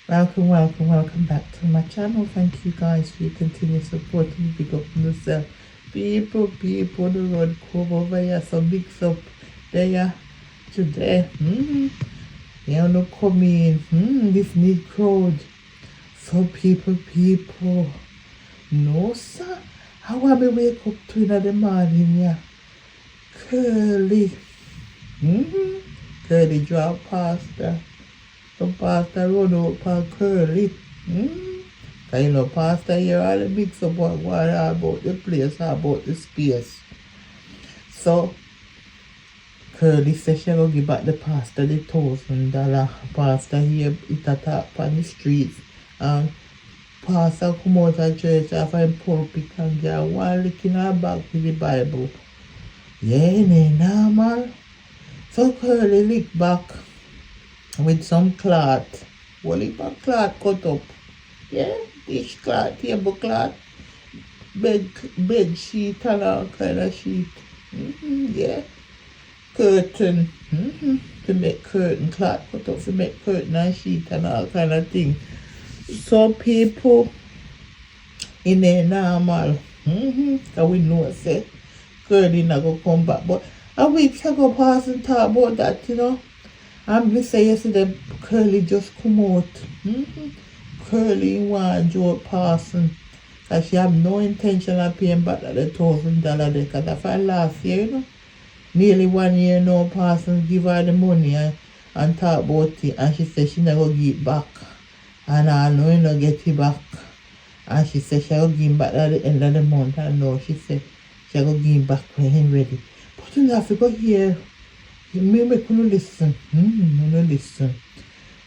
Welcome back to my channel. Thank you guys for your continued support and big up on yourself. People, the road come over here, so mix up there today. You know, come in. This need crowd. So people. No, sir. How am I wake up to in the morning, yeah? Curly. Curly drop pasta. So pasta run out for curly. Cause you know pasta here all the mix up what about the place, about the space. So Curly said she go give back the pasta the $1,000 pasta here it attack on the streets. And pastor come out of church after him pulpit and get one lick in her back with the Bible. Yeah, normal. So Curly lick back with some claat. Well, if a claat cut up. Yeah, dish cloth, table cloth, bed sheet and all kind of sheet. Yeah. Curtain. To make curtain cloth, cut up to make curtain and sheet and all kind of thing. Some people in there normal. Cause we know say Curly not go come back. But a week ago pass and talk about that, you know. And me say yesterday Curly just come out. Curly want Joe Parson. Cause she have no intention of paying back the $1,000 there. Cause that's why last year, you know. Nearly 1 year now Parson give her the money and talk about it. And she said she never give it back. And I know you not get it back. And she said she will give him back at the end of the month. And now she said she will give him back when he's ready. But you have to go here. Me couldn't listen.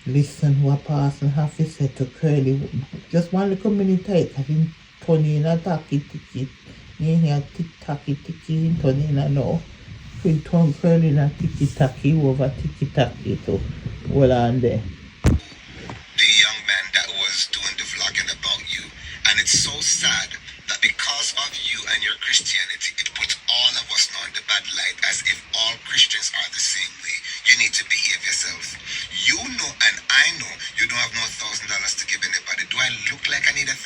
Listen what Parson have to say to Curly. Just one little minute tight. I think Tony in a tacky ticky. You hear tick tacky ticky. Tony in a no. With Tom Curly in a ticky tacky over ticky tacky to hold on there. The young man that was doing the vlogging about you, and it's so sad that because of you and your Christianity, it puts all of us now in the bad light as if all Christians are the same way. You need to behave yourself. You know and I know you don't have no $1,000 to give anybody. Do I look like I need $1,000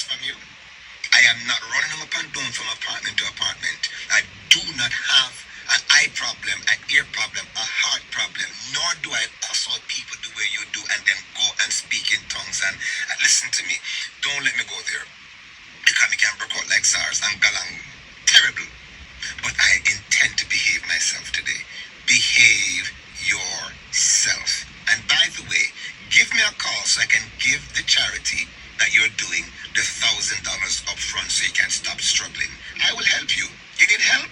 from you? I am not running up and down from apartment to apartment. I do not have an eye problem, an ear problem, a heart problem, nor do I cuss out people the way you do and then go and speak in tongues. And listen to me, don't let me go there because I can break out like SARS and galang terrible. But I intend to behave myself today. Behave yourself. And by the way, give me a call so I can give the charity that you're doing the $1,000 up front so you can stop struggling. I will help you. You need help?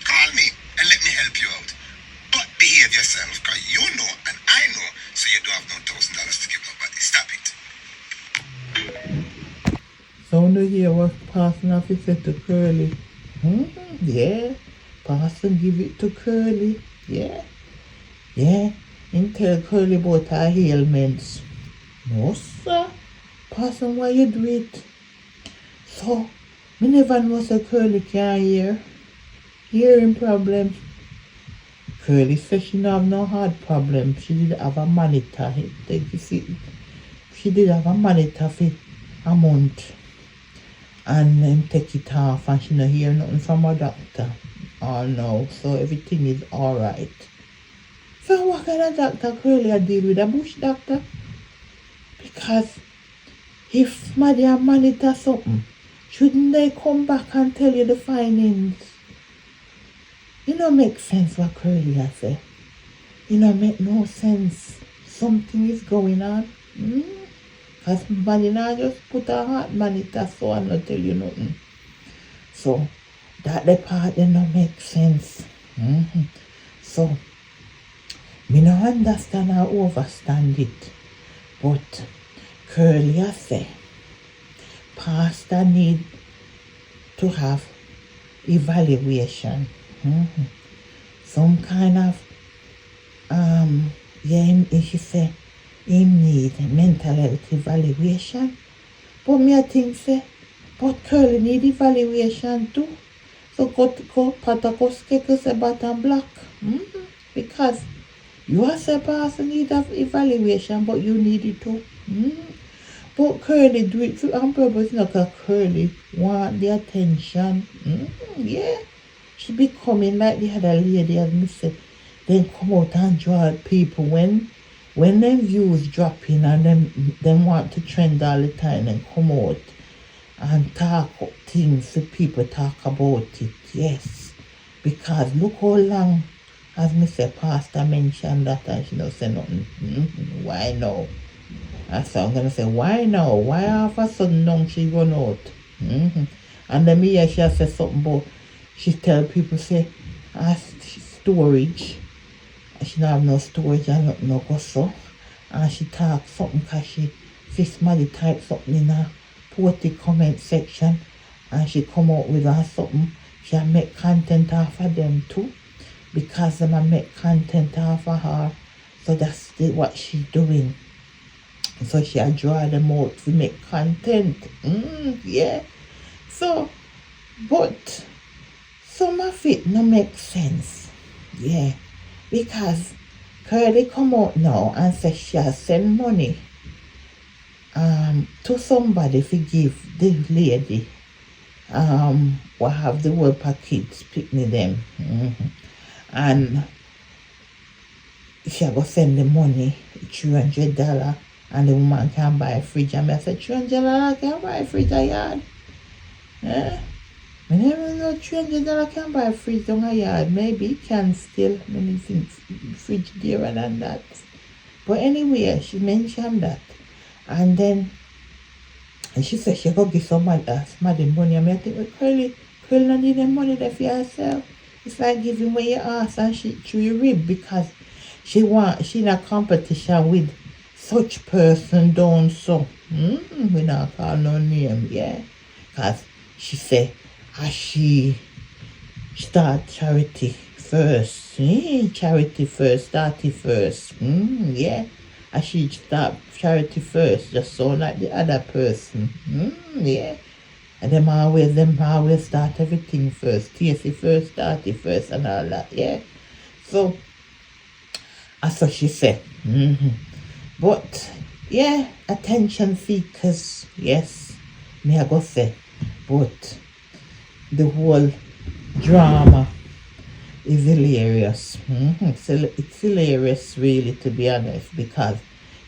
Call me and let me help you out. But behave yourself because you know and I know so you don't have no $1,000 to give nobody. Stop it. So no hear what Parson have to say to Curly. Yeah. Parson give it to Curly. Yeah. And tell Curly about her ailments. No, sir. Parson, why you do it? So, me never know say Curly can hear. Hearing problems. Curly said she don't have no heart problem. She did have a monitor. She did have a monitor for a month. And them take it off and she don't hear nothing from a doctor. Oh no, so everything is alright. So what kind of doctor Curly I deal with? A bush doctor? Because if somebody monitor something, shouldn't they come back and tell you the findings? It don't make sense what Curly has said. It don't make no sense. Something is going on. Because somebody now just put a heart monitor so I not tell you nothing. So that the part then don't make sense. So me no understand or overstand it. But Curly I say pastor need to have evaluation. Some kind of she say him need mental health evaluation. But me I think say but Curly need evaluation too. So go patakoske say bottom black. Because You are say pastor need of evaluation, but you need it too. But Curly do it on purpose, not because Curly want the attention. Yeah. She be coming like the other lady, as me said. Then come out and draw people when them views dropping and them want to trend all the time and come out and talk up things so people talk about it. Yes. Because look how long, as Mr. Pastor mentioned that and she don't say nothing. Why now? So I'm gonna say, why now? Why all of a sudden now she run out? And then me hear she say something about, she tell people say, storage. She don't have no storage and nothing no go so. And she talk something because she somebody type something in her post comment section and she come out with her something. She make content off of them too. Because them make content off of her. So that's what she doing. So she draw them out to make content. Yeah. So, but some of it no make sense. Yeah. Because Curly come out now and say she'll send money to somebody to give the lady what have the whole package picnic them. And she go send the money, $300, and the woman can buy a fridge. And I said, $300 can buy a fridge a yard. I never know $300 can buy a fridge on a yard. Maybe it can still, many things, fridge dearer than that. But anyway, she mentioned that. And then she said she go give somebody money. I mean, I think, well, Curly not need the money there for herself. It's like giving away your ass and she through your rib because she in a competition with such person down so. We not call no name, yeah. Because she say, as she start charity first. Charity first, started first. Yeah. As she start charity first, just so like the other person. Yeah. And them always start everything first. Tasty first, started first and all that, yeah. So that's what she said. But yeah, attention seekers, yes, me I go say. But the whole drama is hilarious. It's hilarious really, to be honest, because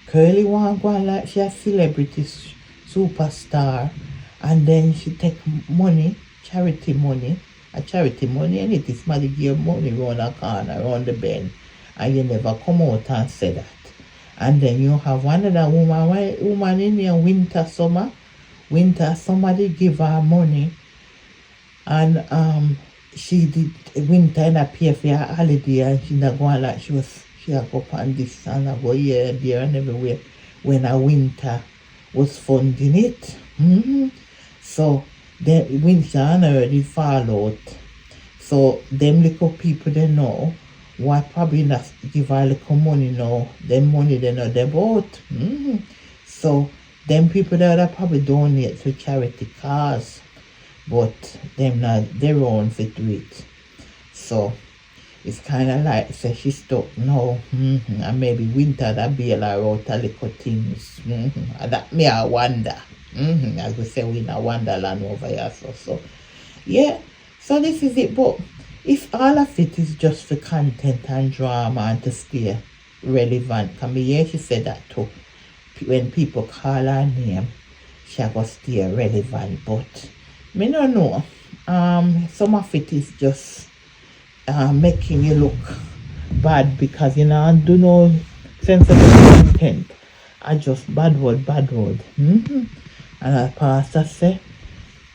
Curly want go on like she a celebrity superstar, and then she take money, charity money, and it is somebody give money round a corner, round the bend, and you never come out and say that. And then you have another woman in here, winter, somebody give her money, and she did winter and appear for her holiday, and she not going like she had go on this and I go here, there and everywhere when a winter was funding it. So the winter and already fall out. So them little people they know what probably not give her little money now. Them money they know they bought. So them people that probably donate to charity cause, but them not their own to do it. So it's kind of like say she stuck now, and maybe winter that bail her out a little things. And that me I wonder. As we say, we in a wonderland over here. So yeah, so this is it. But if all of it is just for content and drama and to stay relevant, can be here she said that too. When people call her name, she go stay relevant. But me don't know. Some of it is just making you look bad because you know do no sensible content. I just bad word. And as pastor say,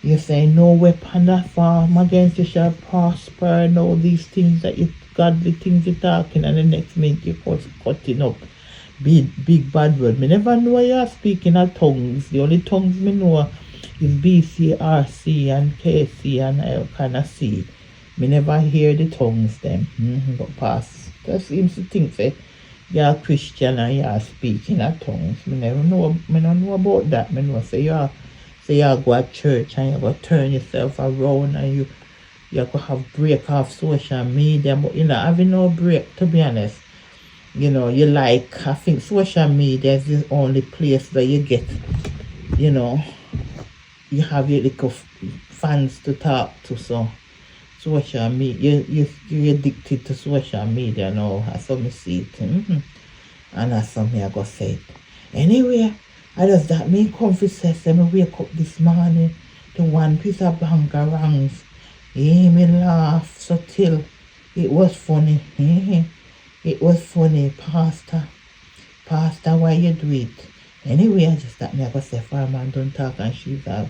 you say no weapon that form against you shall prosper, and all these things that you godly things you're talking, and the next minute you cutting up big bad word. Me never know you're speaking of tongues. The only tongues me know is BC, RC and KC and I kind of see. Me never hear the tongues them. But pastor seems to think say you're Christian and you're speaking of tongues. Me never know. Me don't know about that. Me know say you go to church and you go turn yourself around and you go have break off social media, but you know having no break, to be honest. you like. I think social media is the only place where you get, you have your little fans to talk to. So social media, you're addicted to social media now. I saw me see it. And that's something I got say. Anyway, I just that me comfy says me wake up this morning. The one piece of bangarangs. Me laugh so till it was funny. It was funny, Pastor. Pastor, why you do it? Anyway, I just that me I go say for a man don't talk and she's out.